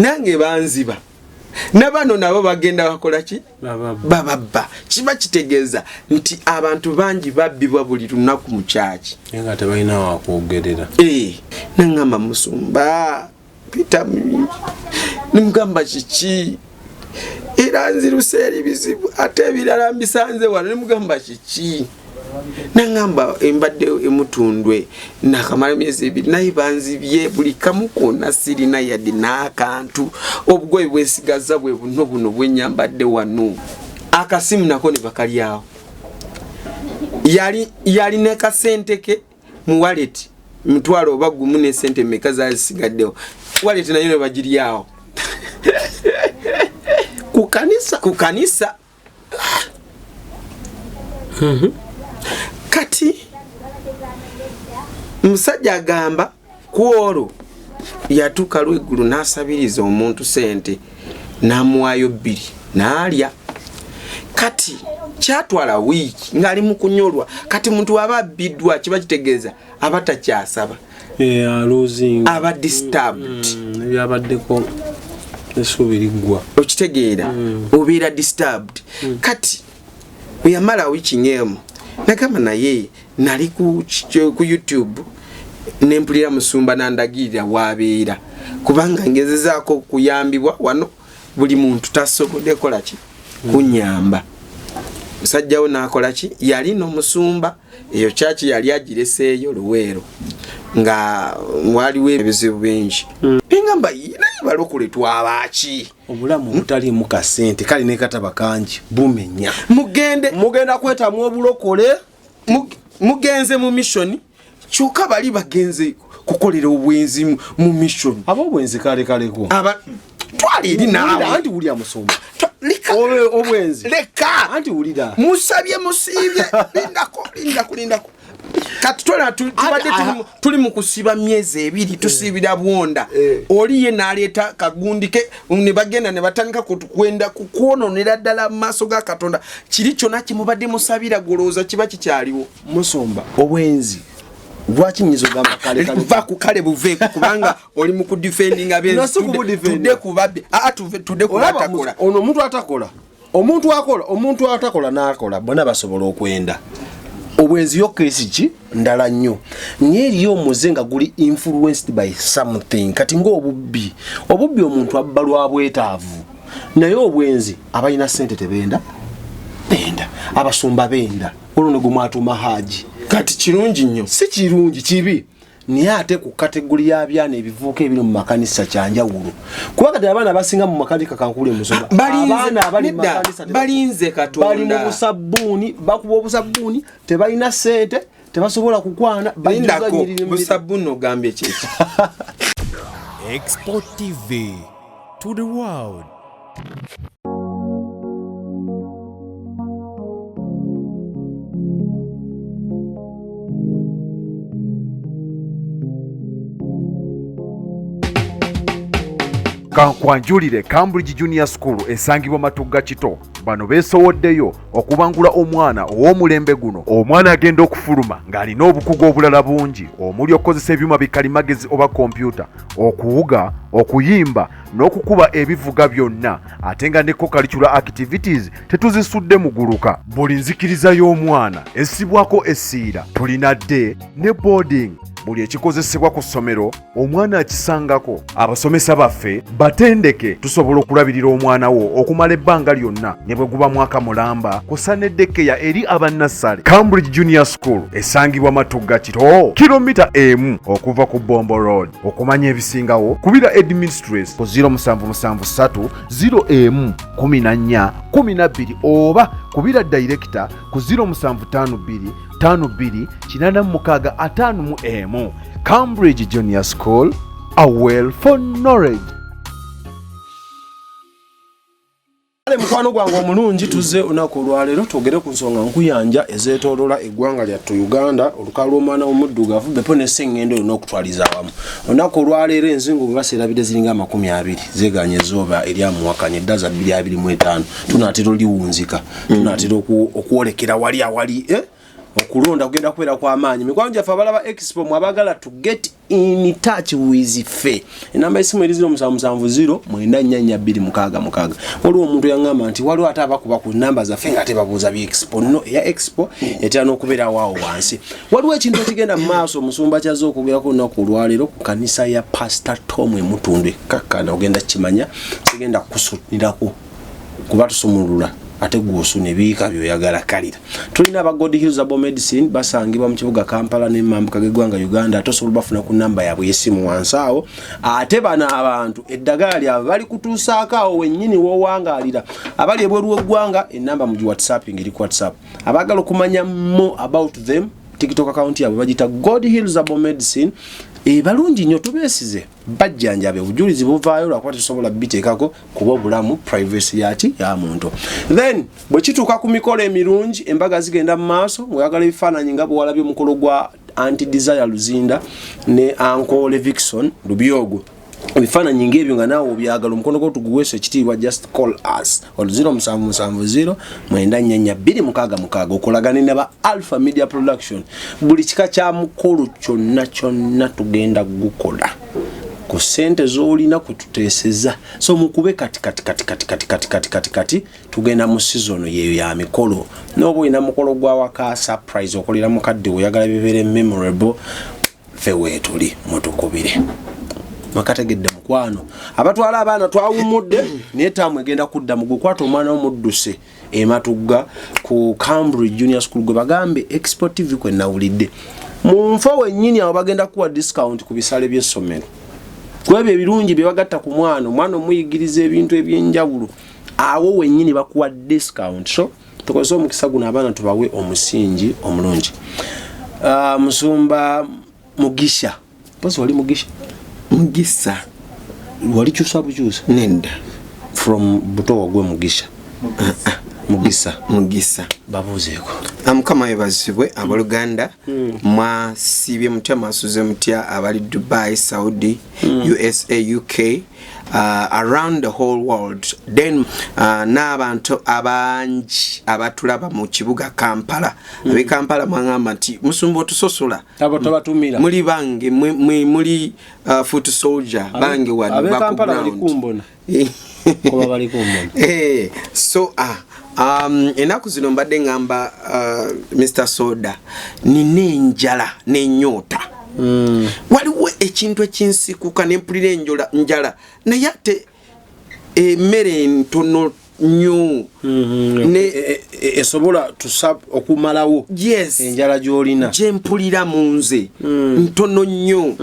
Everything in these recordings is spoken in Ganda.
nange banziba nabano nabo bagenda bakola ki bababba kiba kitegeeza nti abantu bangi babbibwa buli lunaku mu kyaki nga tebalina wakwogerera nangamba Musumba pita nimugamba kiki era nziruse eri bizibu ate ebirala mbisanze wano nimugamba kiki nangamba embadde emutundwe nakamala emyezi 2 naye banzibye buli kamu konna sirina yadde n'akantu obugoye bwesigaza bwe buno bwenyambadde wano akasimu nako ne bakalyawo yali ne kasente ke mu wallet mutwalo oba gumu ne sente meka zasigaddewo wallet nayo ne bagiryawo ku kanisa kati musajja agamba kuolo yatuuka lw'eggulu n'asabiriza omuntu sente n'amuwaayo 2 n'alya kati kyatwala wiiki ng'ali mu kunyolwa kati muntu aba abbiddwa kiba kitegeeza aba takyasaba aba disturbed ebyabaddeko esubiriggwa okitegeera obeera disturbed kati bwe yamala wiiki ng'emu nagamba naye nali ku YouTube nempulira Musumba nandagirira wabeera kubanga ngezezaako kuyambibwa wano buli muntu tasobodde kola ki kunyamba musajjawo nakola ki yali no Musumba eyo kyaki yali agireseeyo Luweero nga waliwo ebizibu bingi ngamba balokole twabaki obulamu butali mu kasente kali ne kataba kangi bumenya mugenda kwetamu obulokole mugenze mu mission kyuka bali bagenze kukolera obwenzi mu mission abo obwenzi kaleko twali eri naawe anti wulya Musumba obwenzi leka anti wulira musabye musiibye lindako kati tuli mu kusiba myezi 2 tusibira bwonda oliye naleta kagundike ne bagenda ne batandika kwenda kukwononera ddala mu maaso ga Katonda kiri kyonna kimubadde musabira golooza kiba kikyaliwo Musumba obwenzi lwaki nyizo gamba kale va ku kale buveeko kubanga oli mu kudefending abenzi tudde kubabbe tudde kubatakola ono omuntu atakola n'akola bonna basobola okwenda obwenzi yokesi ki ndala nnyo nyeriyo omuzenga guli influenced by something kati ng'obubbi omuntu abba lwa bwetaavu naye obwenzi abalina sente tebenda abasumba benda olwo ne gumwatuma haji kati kirungi nnyo si kirungi kibi niye ate ku kategori y'abyana ebivuuka ebiri mu makanisa kyanjawulo kuba kati abaana basinga mu makanisa kankule Musumba abaana abali mu makanisa balinze Katonda bali mu busabbuuni bakuba obusabbuuni tebalina sente tebasobola kukwana busabbuuni ogambye kyeki Export TV to the world. Kankwanjulire Cambridge Junior School esangibwa Matugga Kito bano beesowoddeyo okubangula omwana ow'omulembe guno omwana agenda okufuluma ng'alina obukugu obulala bungi omuli okukozesa ebyuma bikalimagezi oba kompyuta okuwuga okuyimba n'okukuba ebivuga byonna ate nga ne co-curricular activities tetuzisudde muguluka buli nzikiriza y'omwana essibwako essiira tulina day ne boarding buli ekikozesebwa ku ssomero omwana akisangako abasomesa baffe batendeke tusobola okulabirira omwana wo okumala ebbanga lyonna ne bwe guba mwaka mulamba kusa n'eddekeya eri abannassale. Cambridge Junior School esangibwa Matugga Kito kilomita 1 okuva ku Bombo Road. Okumanya ebisingawo kubira administrator ku 0773 01 14 12 oba kubira director ku 0752 52 86 Cambridge Junior School, a well for knowledge. Mukwano gwange omulungi tuzze olunaku olwaleero twogere ku nsonga nkuyanja ezeetoolola eggwanga lyattu Uganda olukalu omwana omuddugavu bepo n'essengendo olina okutwaliza awamu. Olunaku olwaleero enzingo nga seerabidde ziringa 20 zeeganye ezooba eryamuwakanya eddaza 225 tunaatera oliwunzika tunaatera okwolekera wali awali okulonda kugenda kubeera kwa maanyi mikwano gyaffe abalaba expo mwabagala to get in touch with fe enamba esimu eri 0770 waliwo omuntu yaŋŋamba nti waliwo ate abakuba ku namba zaffe nga tebabuuza bya expo no eya expo etera n'okubeera waawo wansi waliwo ekintu ekigenda mu maaso omusumba kyaze okwogerako olunaku olwaleero ku kanisa ya Pastor Tom Emutundwe kakkana ogenda kimanya kigenda kukusunirako kuba tusumulula ate gwosune biika byoyagala kalira tulina aba God Heals Herbal Medicine basangibwa mu kibuga Kampala ne mambuka geggwanga Uganda atosobola bafuna ku namba yaabwe y'essimu wansi awo ate bana abantu eddagala lyabwe bali kutuusaako awo wennyini w'owangalira abali ebweru w'eggwanga ennamba mu WhatsApp ngeri ku WhatsApp abagala okumanya more about them TikTok account yaabwe bagita God Heals Herbal Medicine balungi nnyo tubeesize bajjanjabe obujulizi buvaayo lwakuba tusobola biteekako kuba obulamu privacy yati ya muntu then bwe kituuka ku mikolo emirungi embaga zigenda mu maaso mweyagala ebifaananyi nga bwe walabye omukolo gwa Anti Desire Luzinda ne Uncle Levikson Lubyogo ebifaananyi ng'ebyo nga naawe obyagala omukono gwo tuguweesa ekitiibwa just call us 0770 okolagane ne ba Alpha Media Production buli kika kya mukolo kyonna tugenda gukola ku sente z'olina kututeeseza so mukube kati tugenda mu season yeyo ya mikolo n'oba olina mukolo gwa waka surprise okolera mukadde oyagala bibeere memorable fe weetuli mutukubire makategedde mukwano abatwala abaana twawumudde naye taamu egenda kudda mu gukwata omwana w'omudduse ematugga ku Cambridge Junior School gwe bagambe Expo TV kwe nawulidde mu nfa wennyini awo bagenda kuwa discount ku bisale by'essomero kwebyo ebirungi bye bagatta ku mwana omuyigiriza ebintu ebyenjawulo awo wennyini bakuwa discount so tukozesa omukisa guno abaana tubawe omusingi omulungi Musumba Mugisha posi wali Mugisha wali kyusa bukyusa nenda from buto wagwe Mugisa babuzeeko amukama yebazibwe abaluganda mwasibye mutya mwasuze mutya abali Dubai, Saudi, USA, UK, around the whole world then n'abantu abangi abatulaba mu kibuga Kampala abe Kampala mwangamba nti musumba otusosola abatumira muli bange muli foot soldier bange wali abe Kampala bali kumbona kuba bali kumbona so enaku zino mbadde ngamba Mr. Soda nina enjala n'ennyota waliwo ekintu ekinsikuka nempulira njala naye ate emmere ntono nnyo esobola okumalawo enjala gy'olina gyempulira mu nze ntono nnyo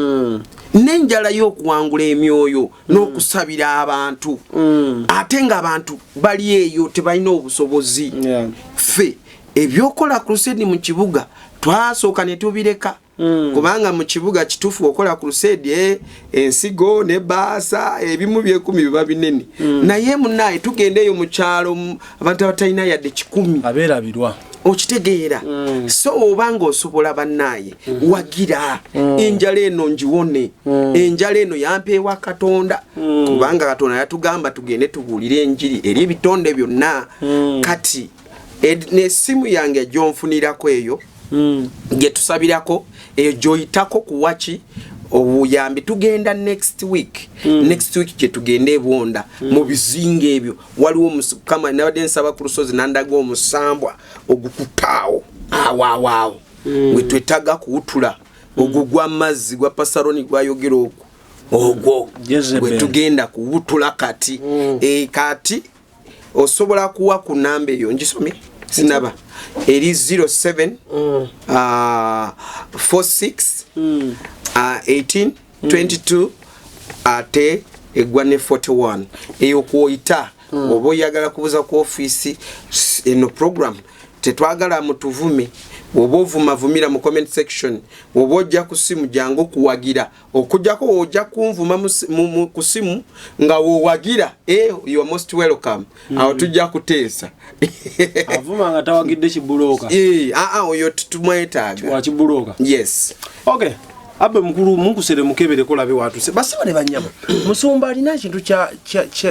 n'enjala y'okuwangula emyoyo n'okusabira abantu ate ng'abantu bali eyo tebalina obusobozi ffe ebyokola crusade mu kibuga twasooka ne tubireka kubanga mu kibuga kituufu okola crusade ensigo ne baasa ebimu byekumi biba binene naye munnaye tugenda eyo mu kyalo abantu abatalina yadde 10 abeerabirwa okitegeera so obanga osobola bannaye wagira enjala eno njiwone enjala eno yampeewa Katonda kubanga Katonda yatugamba tugende tubuulire enjiri eri ebitonde byonna kati n'essimu yange gyonfunirako eyo gye tusabirako eyo gyoyitako kuwaki obuyambi tugenda next week gye tugenda ebwonda mu bizinga ebyo waliwo kama nabadde nsaba ku lusozi nandaga omusambwa ogukutaawo awawaawo gwe twetaga kuwutula ogugwa amazzi gwa pasaroni gwayogera ogwo gwe tugenda kuwutula kati kati osobola kuwa ku namba eyo ngisomye sinaba eri 07 46 18 22 ate egwane 41 eyo kuoita obo yagala kubuza ku office eno program tetwagala mutuvume obo vumavumira mu comment section obo ojja kusimu jango kuwagira okujjako ojja kunvuma mu kusimu nga wo wagira you are most welcome aho tujja kuteesa avuma nga tawagidde kibuloka oyo tutumwetaaga wa kibuloka yes okay abe mukulu munkusere mukebere kolabe watu se basi bale banyama musumba alina ekintu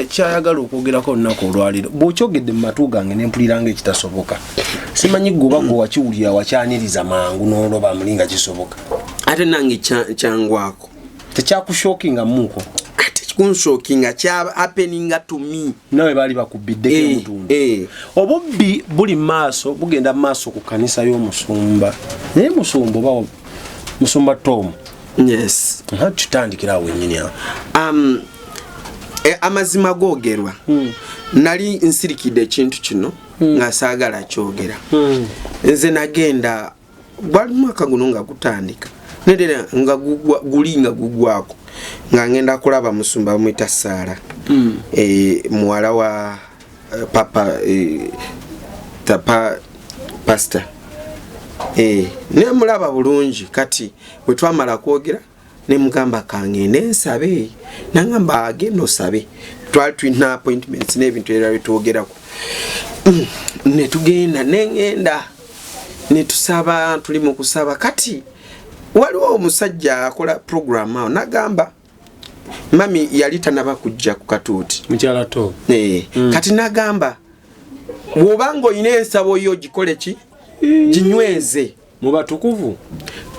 kyayagala okwogerako nnako olwaliro bw'okyogedde mu matu gange nempuliranga ekitasoboka simanyi goba gwe wakiwulira wakyaniriza mangu n'oloba mulinga kisoboka ate nange kyangwako tekyakushookinga muko ate kikunshookinga kya happeninga to me nawe baali bakubiddeko omutundu obubbi buli maaso bugenda maaso ku kanisa y'omusumba naye musumba oba musumba Tom yes tutandikirawo ennyini awo amazima googerwa nali nsirikidde ekintu kino nga saagala kyogera nze nagenda gwali mwaka guno nga gutandika nedera nga gulinga gugwako nga ngenda kulaba musumba bamwita Sara muwala wa papa tapa pastor ne mulaba bulungi kati bwe twamala kwogera ne mugamba kangende nsabe nangamba agendo sabe twali tulina appointments n'ebintu era bitwogerako ne tugenda nengenda ne tusaba tuli mu kusaba kati waliwo omusajja akola program awo nagamba mami yali tanaba kujja ku katuuti mukyala to kati nagamba bw'obanga oyina ensabo yo gikole ki ginyweze mu batukuvu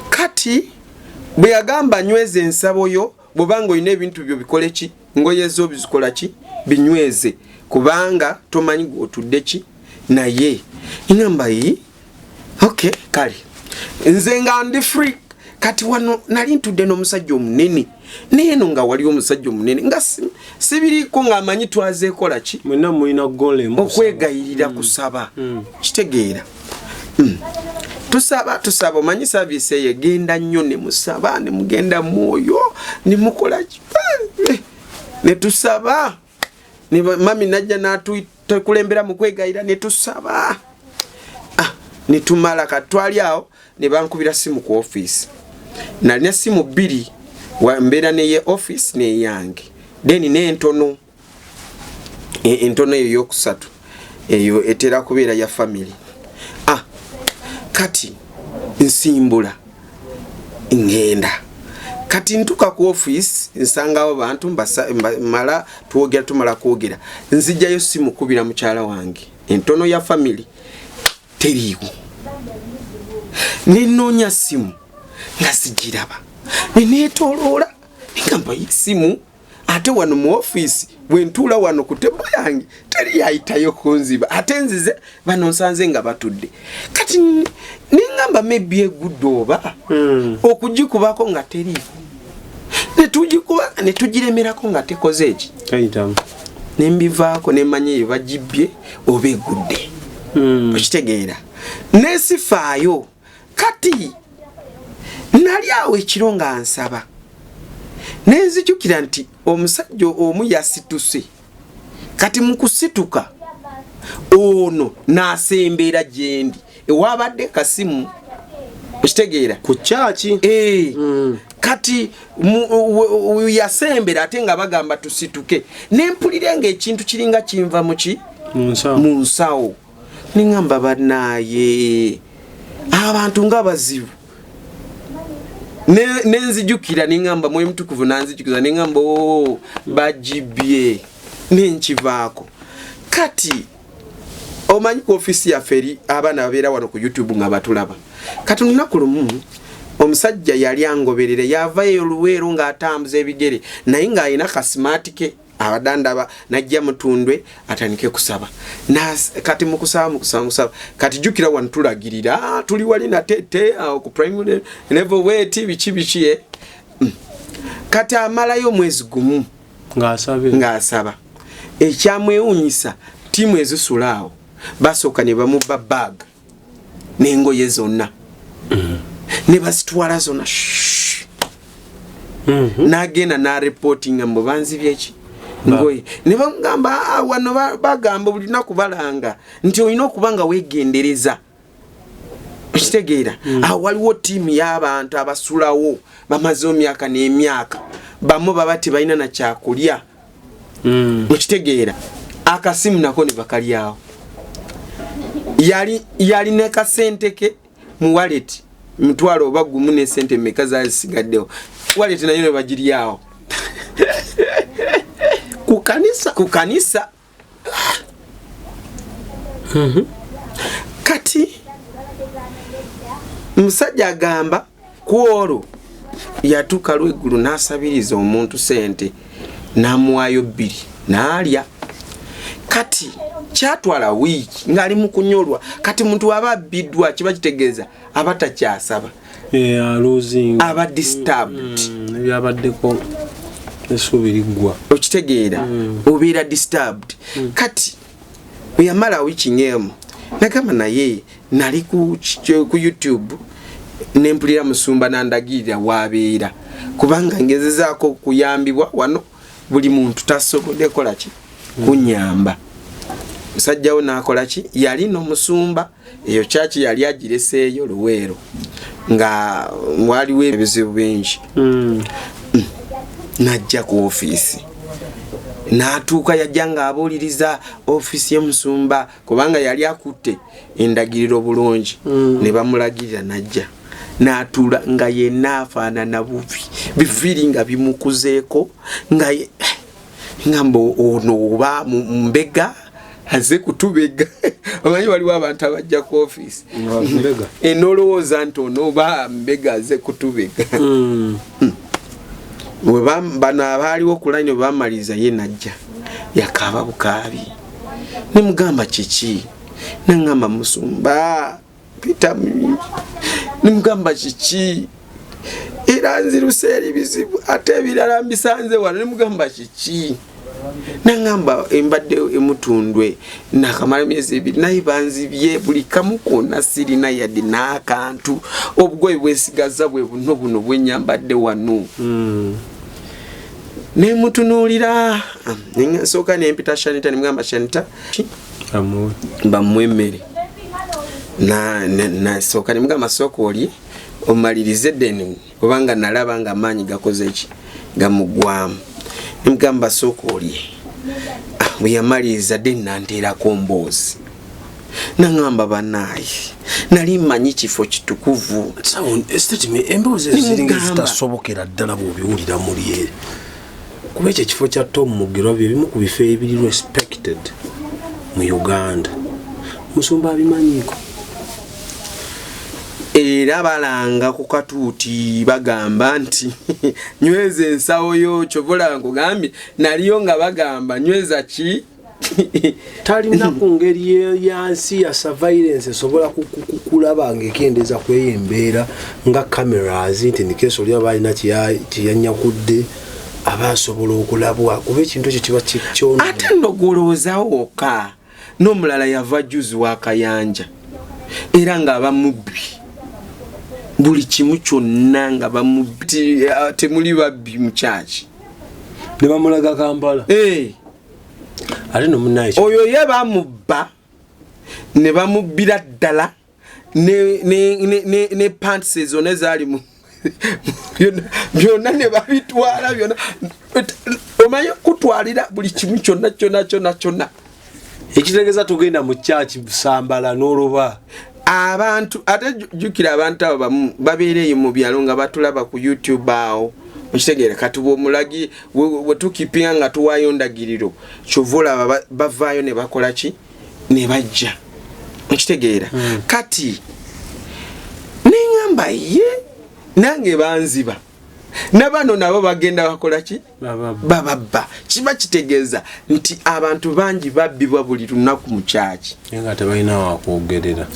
kati bwe yagamba nyweze ensabo yo bw'obanga oyina ebintu byo bikole ki ngoye zo bizikola ki binyweze kubanga tomanyi gw'otudde ki naye ingamba yi okay kale nze nga ndi free kati wano nali ntudde n'omusajja omunene neeno nga wali omusajja omunene nga sibiriko ng'amanyi twazeekola ki mwenna mulina gole okwegayirira kusaba kitegeera tusaba omanyi service eyo egenda nnyo ne musaba ne mugenda mwoyo ne mukola ne tusaba ne mami najja n'atukulembera mu kwegayira ne tusaba ne tumala katwali awo ne bankubira simu ku office nalina simu bbiri mbeera neye office neyange then n'entono entono eyo yokusatu eyo etera kubeera ya family kati nsimbula ngenda kati ntuka ku office nsangawo bantu mala twogera tumala kwogera nzijjayo simu kubira mukyala wange entono ya family teriiwo nenoonya simu nga sigiraba neneetoloola negamba simu ate wano mu office bwentuula wano ku tebo yange teri yayitayo kunziba ate nzize bano nsanze nga batudde kati nengamba maybe egudde oba okugikubako nga teriiko netugikuba netugiremerako nga tekoze eki nembivaako nemanya eyo bagibye oba egudde okitegeera nesifaayo kati nali awo ekiro nga nsaba nenzijukira nti omusajja omu yasituse kati mukusituka ono nasembera gyendi ewabadde kasimu okitegeera ku kyaki kati yasembera ate nga bagamba tusituke nempulire nga ekintu kiringa kinva muki mu nsawo ningamba banaye abantu nga bazibu nenzijukira ningamba mwe mtukuvu nanzijukiza ningamba bagibye nenkivaako kati omanyi ku ofisi ya feri abana babeera wano ku YouTube nga batulaba kati lunaku lumu omusajja yali angoberera yavayo luweero ng'atambuza ebigere naye ng'alina kasimaatike abadandaba najja mutundwe atandike kusaba kati mukusaba kati jukira wano tulagirira tuli wali na tete ku primary level weti bichi kati amalayo mwezi gumu ng'asaba ekyamwewunyisa timu ezisulaawo basooka ne bamubba bag n'engoye zonna ne bazitwala zonna n'agenda n'areportinga mu banzi byeki ngoye ne bagamba wano bagamba buli lunaku balanga nti olina okuba nga weegendereza okitegeera waliwo ttiimu y'abantu abasulawo bamaze emyaka n'emyaka bamu baba tebalina na kyakulya okitegeera akasimu nako ne bakalyawo yali ne kasente ke mu wallet mtwalo oba gumu ne sente meka zasigaddewo wallet nayo ne bagiryawo ku kanisa kati musajja agamba kwolo yatuuka lw'eggulu n'asabiriza omuntu sente n'amuwaayo 2 n'alya kati kyatwala wiiki ng'ali mu kunyolwa kati muntu aba abbiddwa kiba kitegeeza aba takyasaba aba disturbed byabaddeko essuubi liggwa okitegeera obeera disturbed kati bwe yamala wiiki ng'emu nagamba naye nali ku YouTube nempulira musumba nandagirira wabeera kubanga ngezezaako kuyambibwa wano buli muntu tasobodde kola ki kunyamba musajjawo nakola ki yali n'omusumba eyo kyaki yali agireseeyo Luweero nga waliwo ebizibu bingi najja ku ofiisi n'atuuka yajja ng'abuuliriza ofiisi y'omusumba kubanga yali akutte endagiriro bulungi ne bamulagirira najja n'atuula nga yenna afaanana bubi biviiri nga bimukuzeeko nga ngamba ono oba mbega aze kutubega omanyi waliwo abantu abajja ku ofiisi enolowooza nti ono oba mbega aze kutubega bano abaaliwo okulanyo bamaliza ye najja yakaaba bukaabi nemugamba kiki nengamba musumba pita nemugamba kiki era nziruse eri bizibu ate ebirala mbisanze wano nemugamba kiki nengamba embadde emutundwe nakamala emyezi 2 naye banzibye buli kamu konna sirina yadde n'akantu obugoye bwesigaza bwe buno bwenyambadde wano nemutunuulira nsooka nempita Shanita nemugamba Shanita bamwemere nasooka nemugamba sooka oli omalirize deni kubanga nalaba nga amaanyi gakoze eki gamugwamu nemugamba sooka oli bwe yamaliriza deni nanteerako mboozi nangamba banaye nali mmanyi kifo kitukuvu emboozi eziringa zitasobokera ddala bw'obiwulira muli kuba ekyo ekifo kya Tom Mugiro byebimu ku bifo ebiri respected mu Uganda musumba abimanyiiko era balanga ku katuuti bagamba nti nyweza ensawo yo kyovola nkugambye naliyo nga bagamba nyweza ki talina ku ngeri yansi ya surveillance esobola kukulaba ng'ekendeeza kweyo embeera nga cameras nti nikeso oli aba alina kyeyanyakudde aba asobola okulabwa kuba ekintu ekyo kiba kyona ate ndogoloozawo oka n'omulala yava juzi wa Kayanja era ng'aba mubbi buli kimu kyonna nga bamubbi temuli babbi mu kyaki ne bamulaga Kampala ate nomunaye oyo ye bamubba ne bamubbira ddala ne pants zonna zaali mu byonna ne babitwala byonna omanyi kutwalira buli kimu kyonna ekitegeeza tugenda mu kyaki busambala n'oluba abantu ate jukira abantu abo bamu babeereyo mu byalo nga batulaba ku YouTube awo okitegeera kati bw'omulagi we tukipinga nga tuwaayo ndagiriro kyovula bavaayo ne bakola ki ne bajja okitegeera kati nengamba ye nange banziba nabano nabo bagenda bakola ki bababba kiba kitegeeza nti abantu bangi babbibwa buli lunaku mu kyaki nga tebalina wakwogerera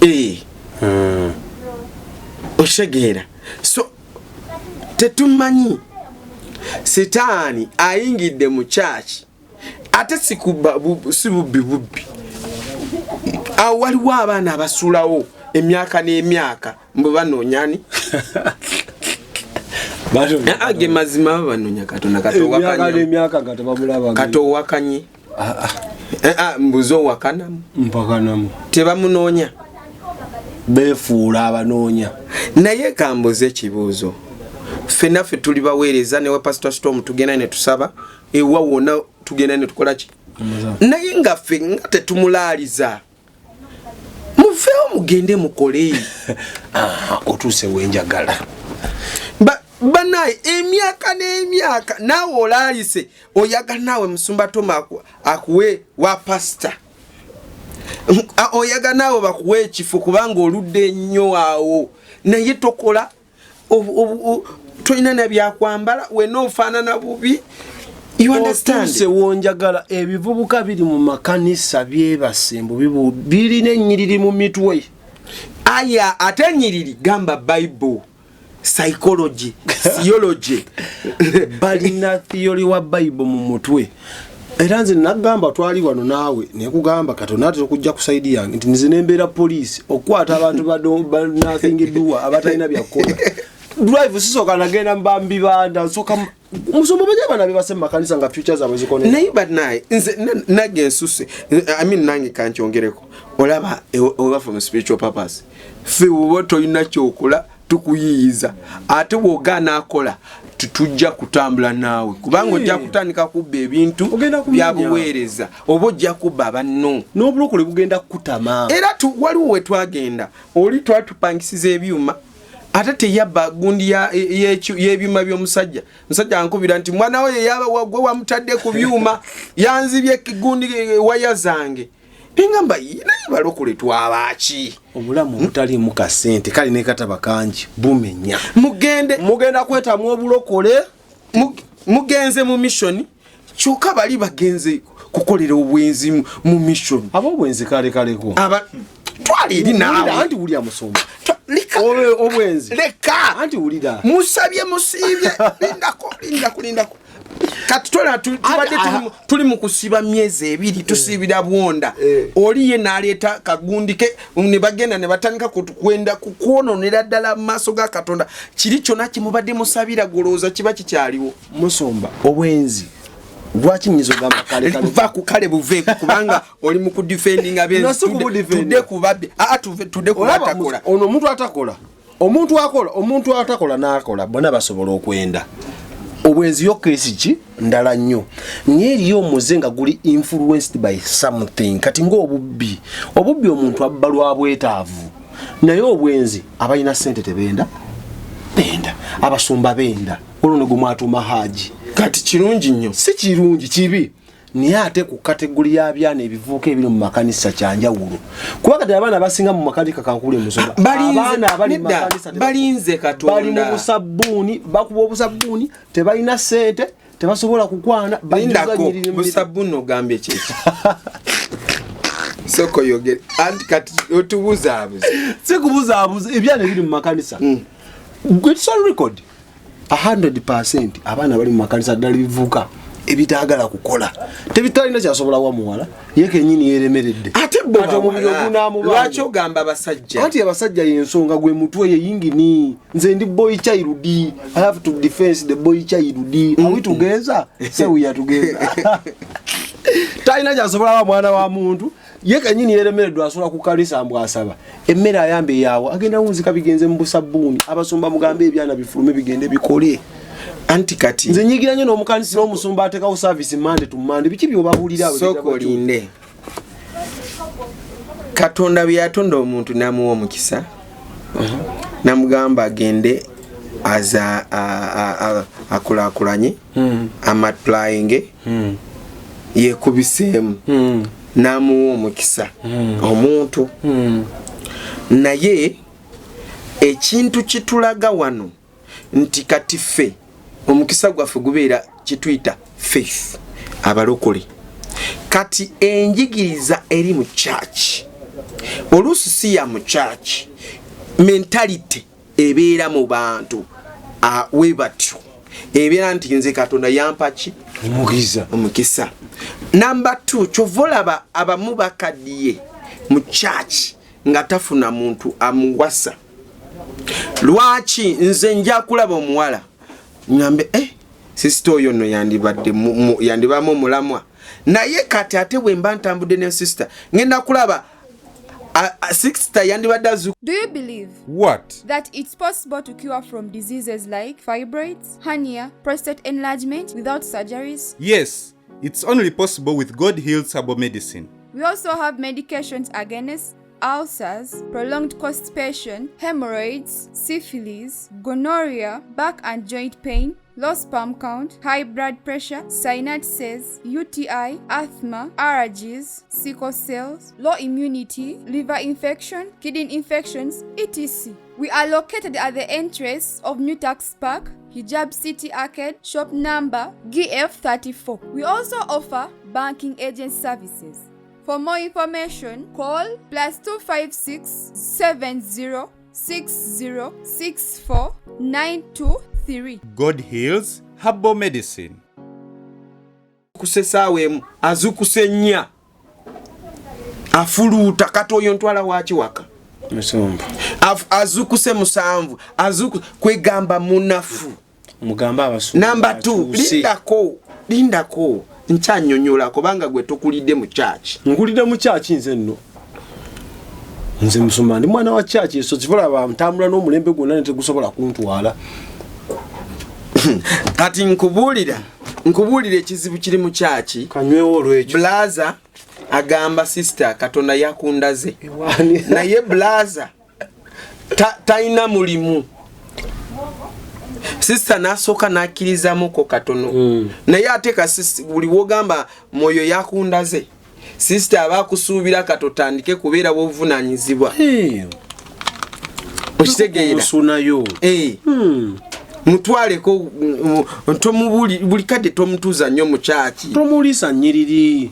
okitegeera so tetumanyi Setaani ayingidde mu kyaki ate si bubbi awo waliwo abaana abasulawo emyaka n'emyaka mbe banoonyani age mazima banoonya Katonda katowakanye mbuzi owakanamu tebamunoonya befuula abanoonya naye kambuze ekibuuzo fenaffe tuli baweereza newe Pastor Storm tugenda ne tusaba ewa wona tugenda ne tukola ki naye nga ffe nga tetumulaaliza muveo mugende mukole. Otuse wenjagala. Banaye emyaka n'emyaka nawe olaalise oyagala nawe Musumba Toma akuwe wa pastor. Oyagala nawe bakuwe ekifo kubanga oludde nnyo awo. Naye tokola tolina na byakwambala wenoofaanana bubi. You understand? Otuse wonjagala ebivubuka biri mu makanisa byebasembo birina ennyiriri mu mitwe. Aya ate ennyiriri gamba Bible. Psychology, theology. Balina theory wa Bible mu mutwe. Era nze nagamba twali wano naawe nekugamba Katonda ate okujja kusaidia yange nti nze nembeera police okwata abantu ba nothing duwa abatalina byakola. Drive sisoka nagenda mbambi banda soka Musumba bajaba nabibase makanisa nga future zaabwe zikone. Naye but naye nze nage nsuse I mean nange kankyongereko. Olaba oba from spiritual purpose. Fe woto ina kyokola tukuyiyiza ate bwogana akola tutujja kutambula naawe kubanga ojja kutandika kubba ebintu byabuweereza oba ojja kubba banno n'obulokole bugenda kutama. Era waliwo we twagenda oli twatupangisiza ebyuma ate teyabba gundi y'ebyuma by'omusajja. Musajja ankubira nti mwana we yaba wagwe wamutadde ku byuma yanzibye gundi waya zange. Engamba naye balokole twabaki obulamu butali mu kasente kali ne kataba kanji bumenya mugenda kwetamu obulokole mugenze mu mission kyuka bali bagenze kukolera obwenzi mu mission abobwenzi kaleko twali eri naawe anti William Musumba obwenzi leka anti ulida musabye musibye lindako kati tuli mu kusiba myezi 2 tusibira bwonda oli ye naleta kagundi ke ne bagenda ne batandika kwenda kukwononera ddala mu maaso ga Katonda kiri kyonna kimubadde musabira goloza kiba kikyaliwo. Musumba obwenzi lwaki nyizo gamba kale buve kubanga oli mu kudefending abenzi tudde kubabbe tudde kubatakola ono omuntu atakola n'akola bona basobola okwenda. Obwenzi yo case ki ndala nnyo nyeri omuzenga guli influenced by something kati ngo obubbi omuntu abbalwa bwetaavu naye obwenzi abayina sente tebenda abasumba benda olwo gumwatuma haji kati kirungi nnyo si kirungi kibi niye ate ku kategori y'abyana ebivuuka ebiri mu makanisa kyanjawulo kuba kati abaana basinga mu makanisa kankule Musumba abaana abali mu makanisa balinze Katonda bali mu busabbuuni bakuba obusabbuuni tebalina sente tebasobola kukwana balindako busabbuuni ogambye kyeki soko yogere anti kati otubuzaabuze sikubuzaabuze ebyana ebiri mu makanisa it's on record 100% abaana bali mu makanisa ddala bivuuka ebitagala kukola tebitalina kyasobola wa muwala yeke nyini yeremeredde ate lwaki ogamba abasajja anti abasajja yensonga gwe mutwe ye yingini nze ndi boy child I have to defense the boy child are we together so we are together talina kyasobola wa mwana wa muntu yeke nyini yeremeredde asobola kukalisa mbwa asaba emmere ayambe yawo agenda wunzika bigenze mu busabbuuni abasumba mugambe ebyana bifulume bigende bikole anti kati nze nyigira nnyo n'omukanisi n'omusumba atekawo service Monday to Monday biki byobabulira soko linde Katonda byatonda omuntu namuwa omukisa namugamba agende aza akulakulanye amatlying yekubiseemu namuwa omukisa omuntu naye ekintu kitulaga wano nti kati ffe omukisa gwaffe gubeera kituyita faith abalokole kati enjigiriza eri mu church oluusi si ya mu church mentality ebeera mu bantu we batyo ebeera nti nze Katonda yampa ki omukisa. Number 2 kyovolaba abamu bakaddiye mu church nga tafuna muntu amuwasa lwaki nze nja kulaba omuwala nyambe sister oyo no yandibamu mulamwa naye kati ate bwe mba ntambudde ne sister ngenda kulaba sister yandibadde. Do you believe What? that it's possible to cure from diseases like fibroids, hernia, prostate enlargement without surgeries? Yes, it's only possible with God Heals Herbal Medicine. We also have medications against ulcers, prolonged constipation, hemorrhoids, syphilis, gonorrhea, back and joint pain, low sperm count, high blood pressure, sinuses, UTI, asthma, allergies, sickle cells, low immunity, liver infection, kidney infections, etc. We are located at the entrance of New Tax Park, Hijab City Arcade, shop number GF34. We also offer banking agent services. For more information, call +256 70 60 64 923. God Heals Herbal Medicine. Kusesawemu azukusenya afuluta katoyo ntwala wachi waka musumba azukuse musanvu kwegamba munafu mugamba abasu number 2 lindako nchanyonyola kubanga gwe tokulide mu church ngulide mu church nze musumba ndi mwana wa church so zivola ba ntambula no mulembe gonna nte gusobola kuntwala kati nkubulira ekizibu kiri mu church kanywewo olwekyo blaza agamba sister Katonda yakundaze naye blaza taina mulimu sister nasoka nakirizamuko katono naye ate kasisi buli wogamba moyo yakundaze sister abakusuubira katotandike kubeera bovunanyizibwa okitegeera mutwaleko buli kadde tomutuuza nnyo mu kyaki tomulisa nnyiriri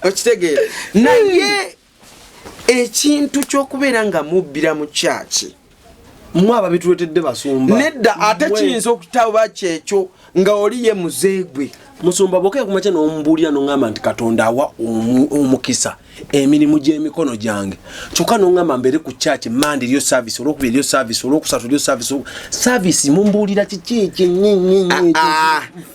okitegeera naye ekintu ky'okubeera nga mubbira mu kyaki mwaba bituletedde basumba nedda ate kiyinza okutaba kyekyo nga oli ye muzeegwe musumba bokeye kumacha n'omubulira n'ongamba nti Katonda awa omukisa emirimu gy'emikono gyange kyokka n'ongamba mbeere ku church mandi lyo service olwokubiri lyo service olwokusatu lyo service mumbulira kiki ekyo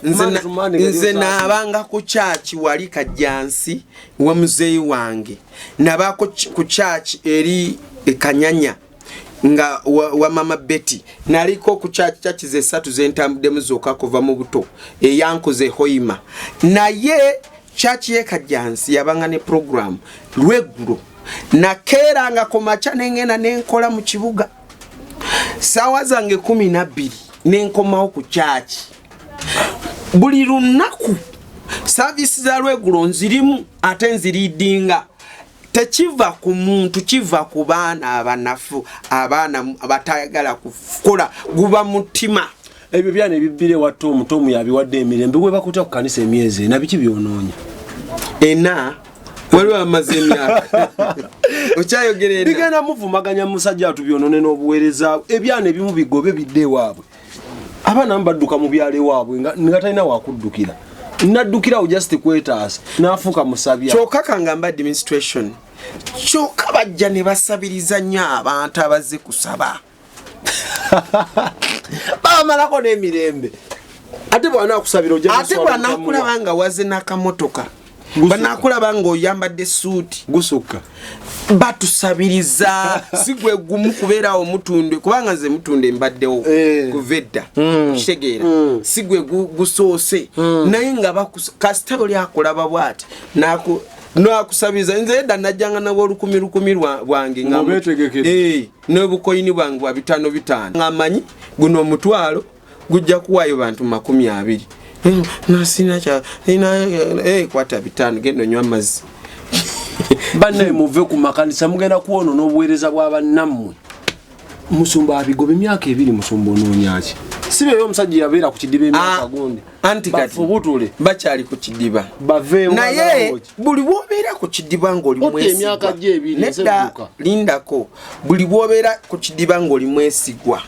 nze naabanga ku church wali kajjansi wa muzeeyi wange nabako ku church eri ekanyanya nga wa mama Betty naliko ku church ze 3 zentambudde zokka kuva mu buto eyankoze hoima naye church ye kajjansi yabanga ne program lweggulo nakeranga komacha nengena nenkola mu kibuga sawa zange 12 nenkomaho ku church buli lunaku service za lweggulo nzirimu ate nziridinga tekiva ku muntu kiva ku baana abanafu abaana abatayagala kukola guba mutima ebyo byane ebibbire watto omutomu yabiwadde emirembe bwe bakuta ku kanisa emyezi na biki byonoonya ena waliwo amaze emyaka okyayogerera bigenda muvumaganya musajja atubyonone n'obuweereza ebyane ebimu bigobe bidde waabwe abaana mbadduka mu byale waabwe nga talina wakuddukira naddukirawo just kwetaasa n'afuuka musabya kyokka kangamba administration kyokka bajja ne basabiriza nnyo abantu abazze kusaba bamalako n'emirembe ate bw'anaakusabira ate bw'anaakulaba nga waze n'akamotoka bw'anaakulaba nga oyambadde suuti gusukka batusabiriza si gwe gumu kubeerawo mutunde kubanga nze mutunde mbaddewo kuva edda kitegeera si gwe gusoose naye nga kasita oli akulaba bw'ati nakusabiriza nze edda najjanga nabwo olukumi bwange n'obukoyini bwange bwa 5 ng'amanyi guno omutwalo gujja kuwaayo bantu 20 nasina kya kwata 5 genda onywa amazzi banne muve ku makanisa mugenda kuwono n'obuweereza bw'abannammwe musumba abigobe emyaka 2 musumba onoonyaki sibe yo omusajja yabeera ku kidiba emyaka gundi anti kati bafubutule bakyali ku kidiba baveewo naye buli bwobeera ku kidiba ng'oli mwesigwa nedda lindako buli bwobeera ku kidiba ng'oli mwesigwa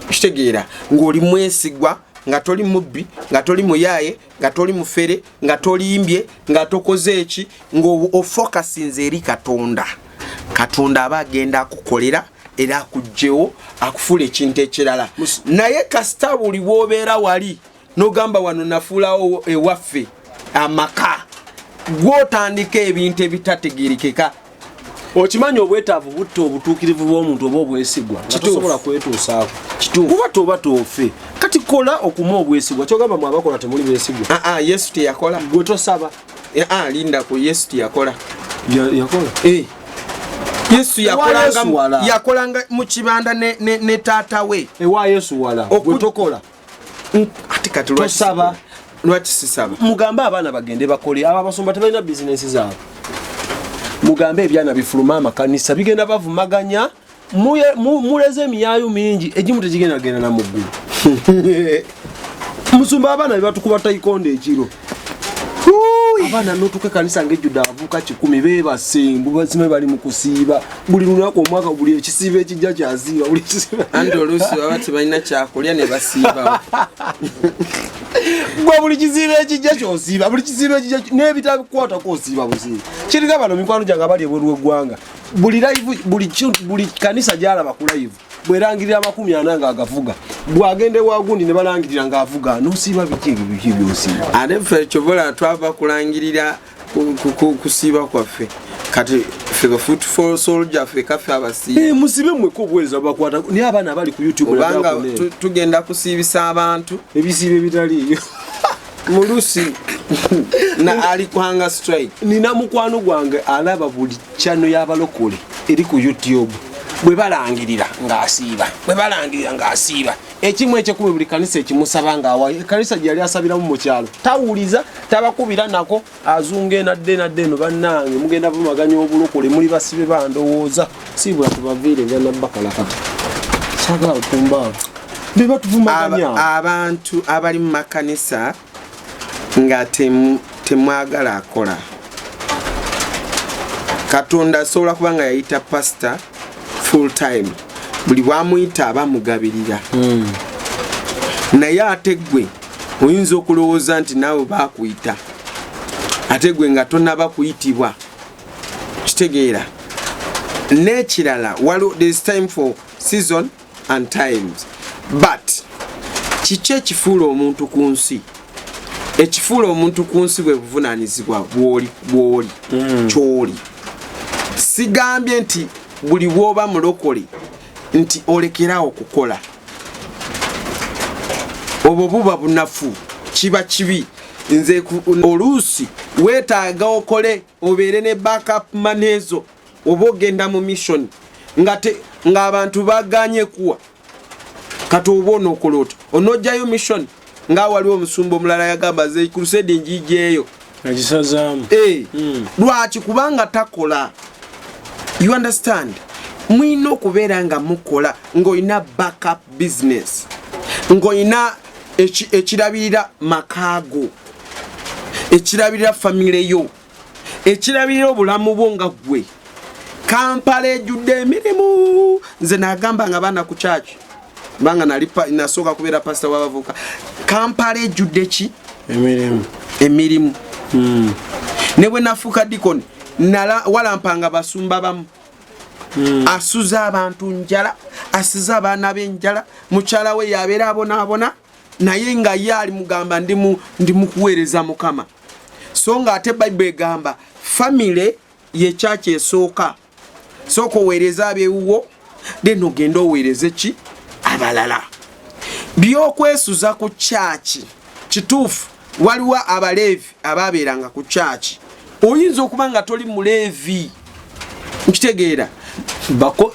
kitegeera ng'oli mwesigwa nga toli mubbi nga toli muyaye nga toli mufere nga tolimbye nga tokoze eki ngo ofokasinze eri Katonda abagenda akukolera era akujjewo akufula ekintu ekirala naye kasita buli bwobeera wali nogamba wano nafuulawo ewaffe amaka gwotandika ebintu ebitategerekeka okimanyi obwetaavu butta obutuukirivu bw'omuntu oba obwesigwa tosobola kwetuusaako kuba toba tofe kati kola okuma obwesigwa kyogamba mwabakola temuli besigwa Yesu teyakola gwe tosaba linda ku Yesu teyakola yakola Yesu yakolanga mu kibanda ne taata we ewa Yesu wala okutokola ati kati tosaba lwaki sisaba mugambe abaana bagende bakole aba basomba tebalina bizinesi zaabwe mugambe ebyana bifuluma amakanisa bigenda bavumaganya muleze emiyayo mingi egimu tegigenda genda na muggulu musumba abaana bebatukuba tayikonde ekiro abaana notuke kanisa ngejjudde abavuka 10 bebasembu bazime bali mu kusiiba buli lunaku omwaka buli ekisiiba ekijja kyaziiba buli kisiiba andi oluusi baba tebalina kyakulya ne basiibawo gwa buli kiziiba ekijja kyosiiba buli kiziiba ekijja n'ebitakwatako osiiba busiiba kirika bano mikwano gyange abali ebweru w'eggwanga buli live buli kanisa gyalaba ku live bwerangirira 40 nga agavuga bwagende wagundi ne balangirira nga avuga nosiiba biki byosiiba ate ffe kyobola twava kulangirira kusiiba kwaffe kati ffe foot for soldier ffe kaffe abasiiba musibe mweko obuweereza bakwata naye abaana abali ku YouTube kubanga tugenda kusiibisa abantu ebisiiba ebitaliiyo mulusi na ali kuhanga strike nina mukwano gwange alaba buli channel y'abalokole eri ku YouTube bwe balangirira ng'asiiba ekimu ekyekumi buli kanisa ekimusaba ng'awa kanisa gyali asabiramu mu kyalo tawuliza tabakubira nako azunge nadde no bannange mugenda bumaganya obulokole muli basibe bandowooza sibula tubaviire nga nabbakala kati sagala kumbaavu beba tuvumaganya abantu abali mu makanisa nga temwagala akola Katonda asobola kubanga yayita pastor full time buli bwamuyita abamugabirira naye ate gwe oyinza okulowooza nti naawe bakuyita ate gwe nga tonnaba kuyitibwa kitegeera n'ekirala waliwo there is time for season and times but kiki ekifuula omuntu ku nsi ekifuula omuntu ku nsi bwe buvunaanyizibwa bw'oli ky'oli sigambye nti buli bwoba mulokole nti olekerawo okukola obwo buba bunafu kiba kibi nze oluusi weetaaga okole obeere ne backup manezo oba ogenda mu mission nga abantu baganye kuwa kati oba onookolota onojjayo mission nga waliwo omusumba omulala yagamba ze crusade njijeeyo agisazaamu lwaki kubanga takola you understand mwina okubeera nga mukola ng'olina backup business ng'olina ekirabirira makaago ekirabirira famire yo ekirabirira obulamu bwo nga gwe Kampala ejjudde emirimu nze nagamba nga baana ku church banga nasooka kubeera pastor w'abavuka Kampala ejjudde ki emirimu ne bwe nafuuka dikoni walampanga basumba bamu asuza abantu njala asiza abaana b'enjala mukyala we yabeera abonaabona naye nga ye ali mugamba ndi mukuweereza Mukama so nga ate Bible egamba family ye church esooka sooka oweereza abewuwo then ogenda oweereze ki abalala by'okwesuza ku church kituufu waliwo abaleevi ababeeranga ku church oyinza okuba nga toli muleevi nkitegeera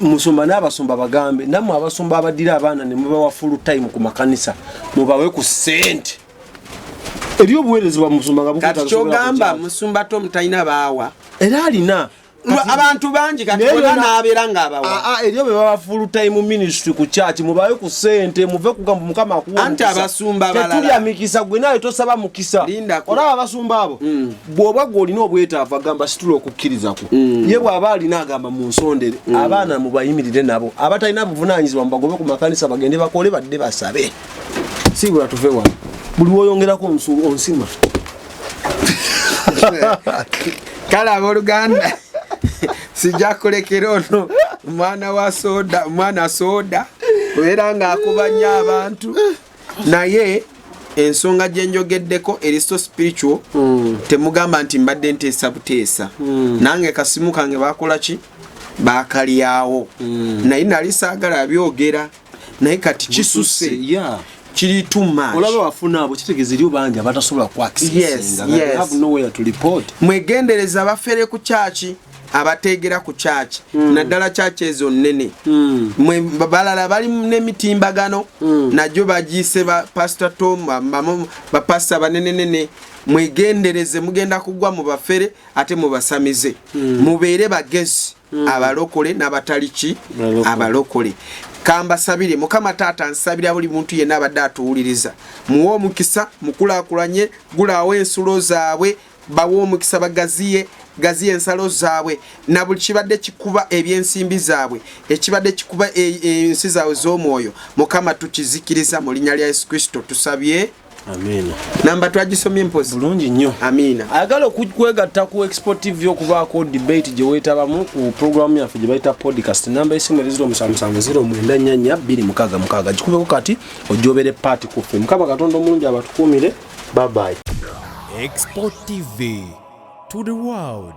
musumba n'abasumba bagambe namwe abasumba abadira abaana ne mubawa full time ku makanisa mubawe ku sente eri obuweereza bwa musumba nga bukata kyogamba musumba to mutayina baawa era alina abantu bangi kati bona nabeera nga abawa eriyo bebawa full time ministry ku church mubawe ku sente muve kugamba Mukama akuwa anti abasumba balala tetulya mikisa gwe naye tosaba mukisa olaba abasumba abo bw'oba gw'olina obwetaavu agamba situla okukkirizako ye bw'aba alina agamba mu nsondere abaana mubayimirire nabo abatalina buvunaanyizibwa mubagobe ku makanisa bagende bakole badde basabe sibula tuve wano buli woyongerako onsima kale abooluganda sijja kulekera ono mwana soda obeera ng'akubanya abantu naye ensonga gye njogeddeko eri so spiritual temugamba nti mbadde nteesa buteesa nange kasimu kange bakola ki bakalyawo naye nali saagala byogera naye kati kisuse kiri too much olaba wafuna abo kitegeeza eri bangi abatasobola ku access yes. have nowhere to report mwegendereza bafere ku church abateegera ku church naddala church ezo nnene mwe balala bali n'emitimbagano najjo bagiise ba Pastor Tom ba pastor banenenene mwegendereze mugenda kugwa mu bafere ate mu basamize mubeere bagezi abalokole n'abataliki abalokole kamba sabire mukama taata nsabira buli muntu yenna abadde atuwuliriza muwe omukisa mukulakulanye gulaawo ensulo zaabwe bawo omukisa bagaziye ensalo zaabwe na buli kibadde kikuba ebyensimbi zaabwe ekibadde kikuba ensi zaabwe z'omwoyo mukama tukizikiriza mu linnya lya Yesu Kristo tusabye. Amina. Namba twagisomye mpozi. Bulungi nnyo. Amina. Ayagala okwegatta ku Export TV okubaako debate gye weetabamu ku program yaffe gye bayita podcast. Namba esimu 0770944266 gikubeko kati ojjobere party ku ffe. Mukama Katonda omulungi abatukuumire. Bye bye. Export TV to the world.